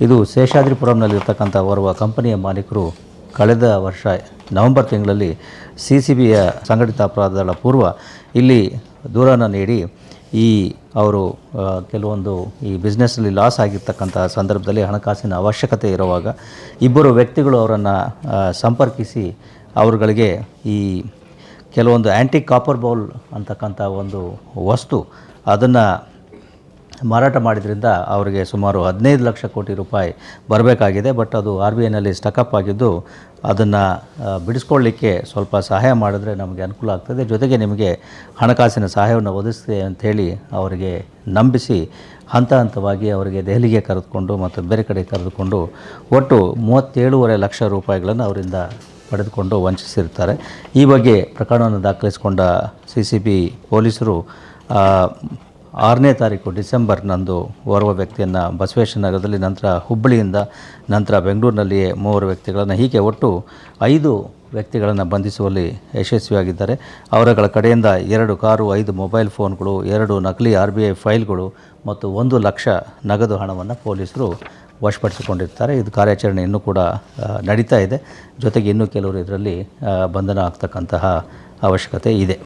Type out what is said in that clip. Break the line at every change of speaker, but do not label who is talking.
ಇದು ಶೇಷಾದ್ರಿಪುರಂನಲ್ಲಿರ್ತಕ್ಕಂಥ ಓರ್ವ ಕಂಪನಿಯ ಮಾಲೀಕರು ಕಳೆದ ವರ್ಷ ನವೆಂಬರ್ ತಿಂಗಳಲ್ಲಿ CCBಯ ಸಂಘಟಿತ ಅಪರಾಧಗಳ ಪೂರ್ವ ಇಲ್ಲಿ ದೂರನ್ನು ನೀಡಿ ಅವರು ಕೆಲವೊಂದು ಈ ಬಿಸ್ನೆಸ್ಸಲ್ಲಿ ಲಾಸ್ ಆಗಿರ್ತಕ್ಕಂಥ ಸಂದರ್ಭದಲ್ಲಿ ಹಣಕಾಸಿನ ಅವಶ್ಯಕತೆ ಇರುವಾಗ ಇಬ್ಬರು ವ್ಯಕ್ತಿಗಳು ಅವರನ್ನು ಸಂಪರ್ಕಿಸಿ ಅವರುಗಳಿಗೆ ಈ ಕೆಲವೊಂದು ಆ್ಯಂಟಿ ಕಾಪರ್ ಬೌಲ್ ಅಂತಕ್ಕಂಥ ಒಂದು ವಸ್ತು ಅದನ್ನು ಮಾರಾಟ ಮಾಡಿದ್ರಿಂದ ಅವರಿಗೆ ಸುಮಾರು 15 ಲಕ್ಷ ಕೋಟಿ ರೂಪಾಯಿ ಬರಬೇಕಾಗಿದೆ. ಬಟ್ ಅದು RBIನಲ್ಲಿ ಸ್ಟಕಪ್ ಆಗಿದ್ದು ಅದನ್ನು ಬಿಡಿಸ್ಕೊಳ್ಳಿಕ್ಕೆ ಸ್ವಲ್ಪ ಸಹಾಯ ಮಾಡಿದ್ರೆ ನಮಗೆ ಅನುಕೂಲ ಆಗ್ತದೆ, ಜೊತೆಗೆ ನಿಮಗೆ ಹಣಕಾಸಿನ ಸಹಾಯವನ್ನು ಒದಗಿಸ್ತದೆ ಅಂಥೇಳಿ ಅವರಿಗೆ ನಂಬಿಸಿ ಹಂತ ಹಂತವಾಗಿ ಅವರಿಗೆ ದೆಹಲಿಗೆ ಕರೆದುಕೊಂಡು ಮತ್ತು ಬೇರೆ ಕಡೆ ಕರೆದುಕೊಂಡು ಒಟ್ಟು 37.5 ಲಕ್ಷ ರೂಪಾಯಿಗಳನ್ನು ಅವರಿಂದ ಪಡೆದುಕೊಂಡು ವಂಚಿಸಿರ್ತಾರೆ. ಈ ಬಗ್ಗೆ ಪ್ರಕರಣವನ್ನು ದಾಖಲಿಸಿಕೊಂಡ CCB ಪೊಲೀಸರು 6ನೇ ತಾರೀಕು ಡಿಸೆಂಬರ್ನಂದು ಓರ್ವ ವ್ಯಕ್ತಿಯನ್ನು ಬಸವೇಶ್ವರ ನಗರದಲ್ಲಿ, ನಂತರ ಹುಬ್ಬಳ್ಳಿಯಿಂದ, ನಂತರ ಬೆಂಗಳೂರಿನಲ್ಲಿಯೇ 3 ವ್ಯಕ್ತಿಗಳನ್ನು, ಹೀಗೆ ಒಟ್ಟು 5 ವ್ಯಕ್ತಿಗಳನ್ನು ಬಂಧಿಸುವಲ್ಲಿ ಯಶಸ್ವಿಯಾಗಿದ್ದಾರೆ. ಅವರ ಕಡೆಯಿಂದ 2 ಕಾರು, 5 ಮೊಬೈಲ್ ಫೋನ್ಗಳು, 2 ನಕಲಿ RBI ಫೈಲ್ಗಳು ಮತ್ತು 1 ಲಕ್ಷ ನಗದು ಹಣವನ್ನು ಪೊಲೀಸರು ವಶಪಡಿಸಿಕೊಂಡಿರ್ತಾರೆ. ಇದು ಕಾರ್ಯಾಚರಣೆ ಇನ್ನೂ ಕೂಡ ನಡೀತಾ ಇದೆ. ಜೊತೆಗೆ ಇನ್ನೂ ಕೆಲವರು ಇದರಲ್ಲಿ ಬಂಧನ ಆಗ್ತಕ್ಕಂತಹ ಅವಶ್ಯಕತೆ ಇದೆ.